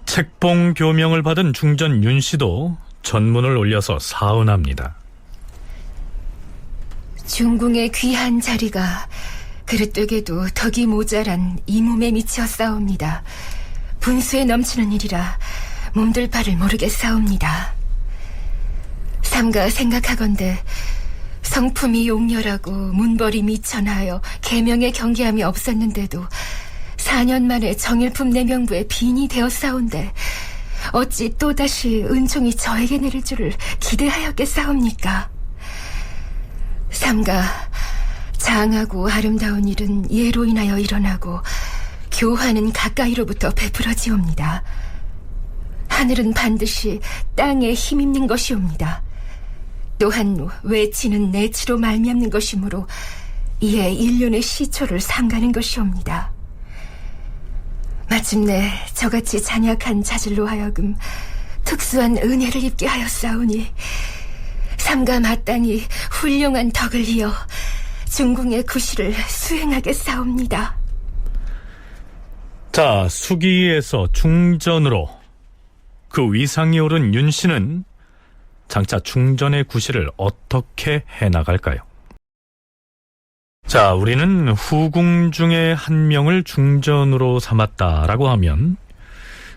책봉 교명을 받은 중전 윤씨도 전문을 올려서 사은합니다. 중궁의 귀한 자리가 그릇되게도 덕이 모자란 이 몸에 미치었사옵니다. 분수에 넘치는 일이라 몸둘 바를 모르겠사옵니다. 삼가 생각하건대 성품이 용렬하고 문벌이 미천하여 계명의 경계함이 없었는데도 4년 만에 정일품 내명부에 빈이 되었사온데 어찌 또다시 은총이 저에게 내릴 줄을 기대하였겠사옵니까? 삼가 장하고 아름다운 일은 예로 인하여 일어나고 교화는 가까이로부터 베풀어지옵니다. 하늘은 반드시 땅에 힘입는 것이옵니다. 또한 외치는 내치로 말미암는 것이므로 이에 인륜의 시초를 삼가는 것이옵니다. 마침내 저같이 잔약한 자질로 하여금 특수한 은혜를 입게 하였사오니 삼가 마땅히 훌륭한 덕을 이어 중궁의 구실을 수행하겠사옵니다. 자, 수기에서 중전으로 그 위상이 오른 윤씨는 장차 중전의 구실을 어떻게 해나갈까요? 자, 우리는 후궁 중에 한 명을 중전으로 삼았다라고 하면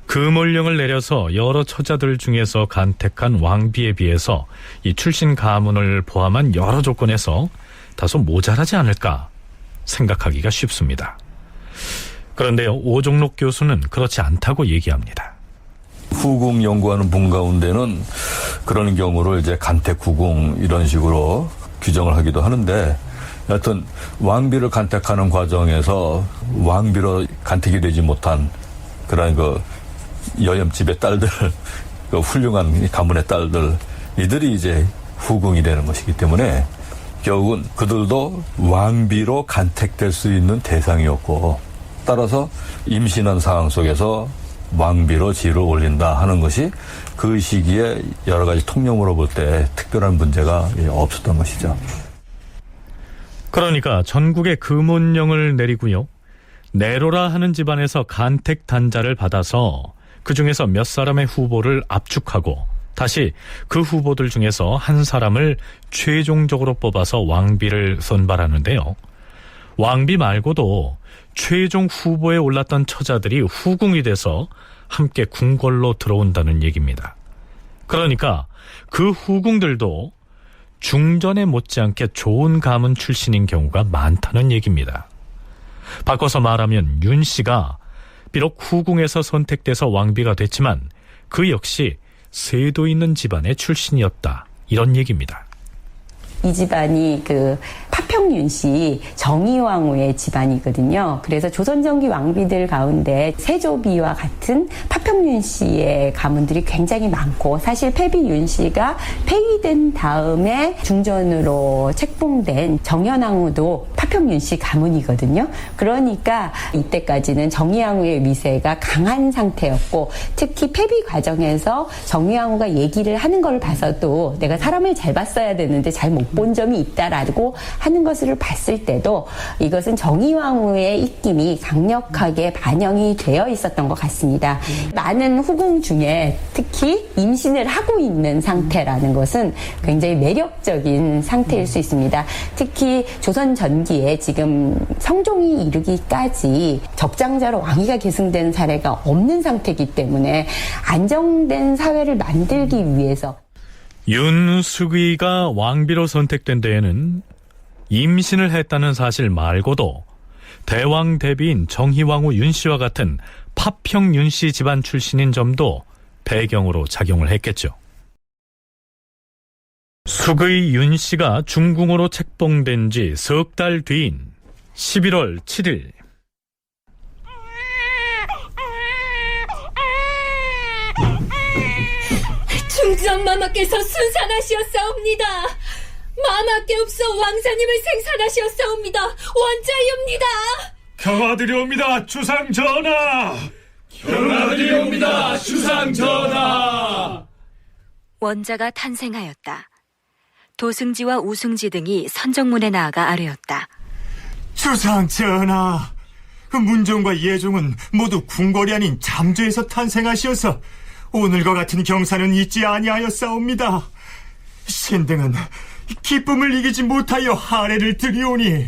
금월령을 내려서 여러 처자들 중에서 간택한 왕비에 비해서 이 출신 가문을 포함한 여러 조건에서 다소 모자라지 않을까 생각하기가 쉽습니다. 그런데 오종록 교수는 그렇지 않다고 얘기합니다. 후궁 연구하는 분 가운데는 그런 경우를 이제 간택 후궁 이런 식으로 규정을 하기도 하는데, 여하튼 왕비를 간택하는 과정에서 왕비로 간택이 되지 못한 그런 그 여염집의 딸들, 그 훌륭한 가문의 딸들, 이들이 이제 후궁이 되는 것이기 때문에 결국은 그들도 왕비로 간택될 수 있는 대상이었고, 따라서 임신한 상황 속에서 왕비로 지위를 올린다 하는 것이 그 시기에 여러 가지 통념으로 볼 때 특별한 문제가 없었던 것이죠. 그러니까 전국에 금원령을 내리고요, 네로라 하는 집안에서 간택 단자를 받아서 그 중에서 몇 사람의 후보를 압축하고 다시 그 후보들 중에서 한 사람을 최종적으로 뽑아서 왕비를 선발하는데요. 왕비 말고도 최종 후보에 올랐던 처자들이 후궁이 돼서 함께 궁궐로 들어온다는 얘기입니다. 그러니까 그 후궁들도 중전에 못지않게 좋은 가문 출신인 경우가 많다는 얘기입니다. 바꿔서 말하면 윤 씨가 비록 후궁에서 선택돼서 왕비가 됐지만 그 역시 세도 있는 집안의 출신이었다, 이런 얘기입니다. 이 집안이 파평윤 씨 정의왕후의 집안이거든요. 그래서 조선전기 왕비들 가운데 세조비와 같은 파평윤 씨의 가문들이 굉장히 많고, 사실 패비윤 씨가 폐위된 다음에 중전으로 책봉된 정현왕후도 파평윤 씨 가문이거든요. 그러니까 이때까지는 정의왕후의 위세가 강한 상태였고, 특히 폐비 과정에서 정의왕후가 얘기를 하는 걸 봐서도 내가 사람을 잘 봤어야 되는데 잘 못 본 점이 있다라고 하는 것을 봤을 때도 이것은 정의왕후의 입김이 강력하게 반영이 되어 있었던 것 같습니다. 많은 후궁 중에 특히 임신을 하고 있는 상태라는 것은 굉장히 매력적인 상태일 수 있습니다. 특히 조선 전기에 지금 성종이 이르기까지 적장자로 왕위가 계승된 사례가 없는 상태이기 때문에 안정된 사회를 만들기 위해서 윤숙의가 왕비로 선택된 데에는 임신을 했다는 사실 말고도 대왕 대비인 정희왕후 윤씨와 같은 파평 윤씨 집안 출신인 점도 배경으로 작용을 했겠죠. 숙의 윤씨가 중궁으로 책봉된 지 석 달 뒤인 11월 7일 중전 마마께서 순산하시었사옵니다. 마마께 없어 왕자님을 생산하시었사옵니다. 원자이옵니다. 경하드리옵니다, 주상 전하. 경하드리옵니다, 주상 전하. 원자가 탄생하였다. 도승지와 우승지 등이 선정문에 나아가 아뢰었다. 주상 전하, 문종과 예종은 모두 궁궐이 아닌 잠조에서 탄생하시어서 오늘과 같은 경사는 있지 아니하였사옵니다. 신등은 기쁨을 이기지 못하여 하례를 드리오니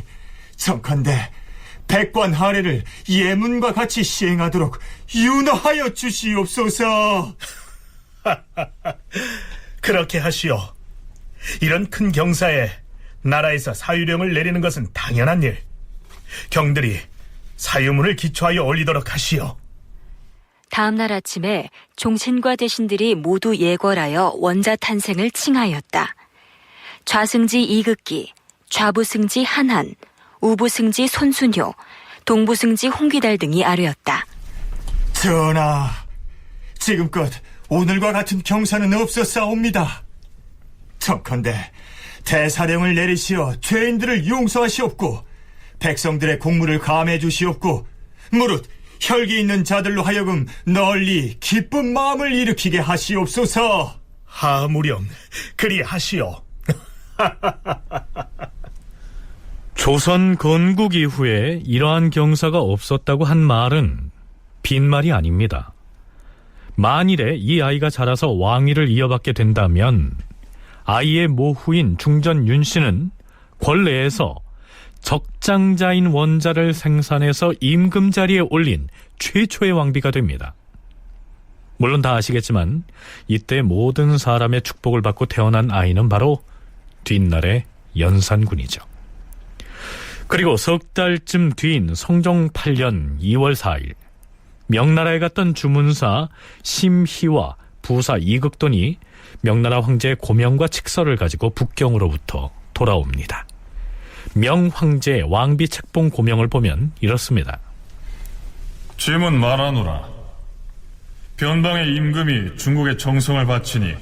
청컨대 백관 하례를 예문과 같이 시행하도록 윤허하여 주시옵소서. 그렇게 하시오. 이런 큰 경사에 나라에서 사유령을 내리는 것은 당연한 일. 경들이 사유문을 기초하여 올리도록 하시오. 다음 날 아침에 종친과 대신들이 모두 예궐하여 원자 탄생을 칭하였다. 좌승지 이극기, 좌부승지 한한, 우부승지 손순효, 동부승지 홍귀달 등이 아뢰었다. 전하, 지금껏 오늘과 같은 경사는 없었사옵니다. 청컨대 대사령을 내리시어 죄인들을 용서하시옵고 백성들의 공물을 감해 주시옵고 무릇 혈기 있는 자들로 하여금 널리 기쁜 마음을 일으키게 하시옵소서. 하무령 그리 하시오. 조선 건국 이후에 이러한 경사가 없었다고 한 말은 빈말이 아닙니다. 만일에 이 아이가 자라서 왕위를 이어받게 된다면 아이의 모후인 중전 윤씨는 권내에서 적장자인 원자를 생산해서 임금 자리에 올린 최초의 왕비가 됩니다. 물론 다 아시겠지만 이때 모든 사람의 축복을 받고 태어난 아이는 바로 뒷날의 연산군이죠. 그리고 석 달쯤 뒤인 성종 8년 2월 4일 명나라에 갔던 주문사 심희와 부사 이극돈이 명나라 황제의 고명과 칙서를 가지고 북경으로부터 돌아옵니다. 명황제의 왕비 책봉 고명을 보면 이렇습니다. 주문 말하노라. 변방의 임금이 중국의 정성을 바치니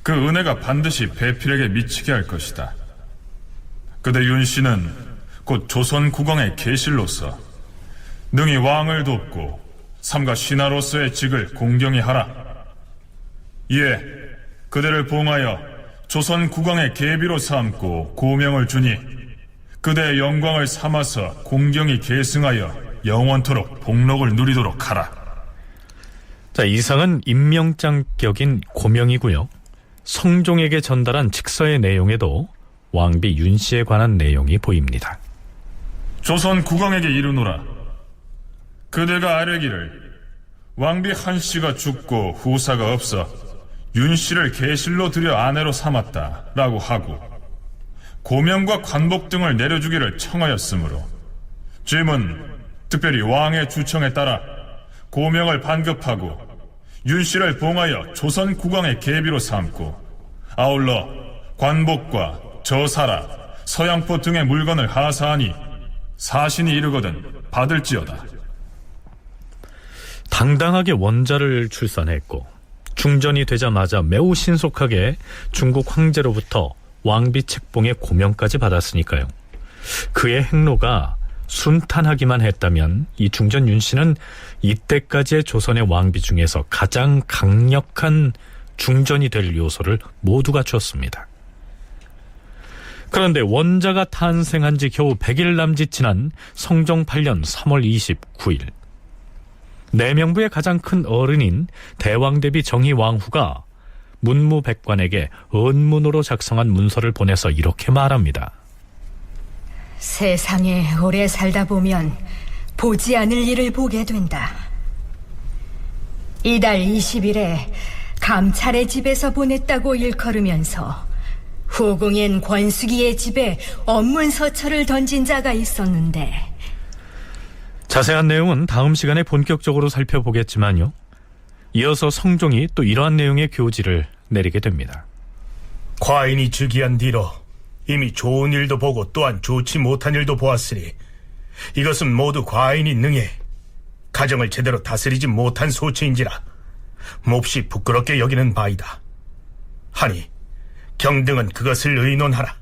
그 은혜가 반드시 배필에게 미치게 할 것이다. 그대 윤씨는 곧 조선 국왕의 계실로서 능히 왕을 돕고 삼가 신하로서의 직을 공경히 하라. 이에 그대를 봉하여 조선 국왕의 계비로 삼고 고명을 주니 그대의 영광을 삼아서 공경히 계승하여 영원토록 복록을 누리도록 하라. 자, 이상은 임명장격인 고명이고요. 성종에게 전달한 직서의 내용에도 왕비 윤씨에 관한 내용이 보입니다. 조선 국왕에게 이르노라. 그대가 아뢰기를 왕비 한씨가 죽고 후사가 없어 윤씨를 계실로 들여 아내로 삼았다 라고 하고 고명과 관복 등을 내려주기를 청하였으므로 짐은 특별히 왕의 주청에 따라 고명을 반급하고 윤씨를 봉하여 조선 국왕의 계비로 삼고 아울러 관복과 저사라, 서양포 등의 물건을 하사하니 사신이 이르거든 받을지어다. 당당하게 원자를 출산했고 중전이 되자마자 매우 신속하게 중국 황제로부터 왕비 책봉의 고명까지 받았으니까요. 그의 행로가 순탄하기만 했다면 이 중전 윤씨는 이때까지의 조선의 왕비 중에서 가장 강력한 중전이 될 요소를 모두 갖추었습니다. 그런데 원자가 탄생한 지 겨우 100일 남짓 지난 성종 8년 3월 29일 내명부의 가장 큰 어른인 대왕대비 정희왕후가 문무백관에게 언문으로 작성한 문서를 보내서 이렇게 말합니다. 세상에 오래 살다 보면 보지 않을 일을 보게 된다. 이달 20일에 감찰의 집에서 보냈다고 일컬으면서 후궁인 권숙이의 집에 업문서처를 던진 자가 있었는데 자세한 내용은 다음 시간에 본격적으로 살펴보겠지만요. 이어서 성종이 또 이러한 내용의 교지를 내리게 됩니다. 과인이 즉위한 뒤로 이미 좋은 일도 보고 또한 좋지 못한 일도 보았으니 이것은 모두 과인이 능해 가정을 제대로 다스리지 못한 소치인지라 몹시 부끄럽게 여기는 바이다. 하니 경등은 그것을 의논하라.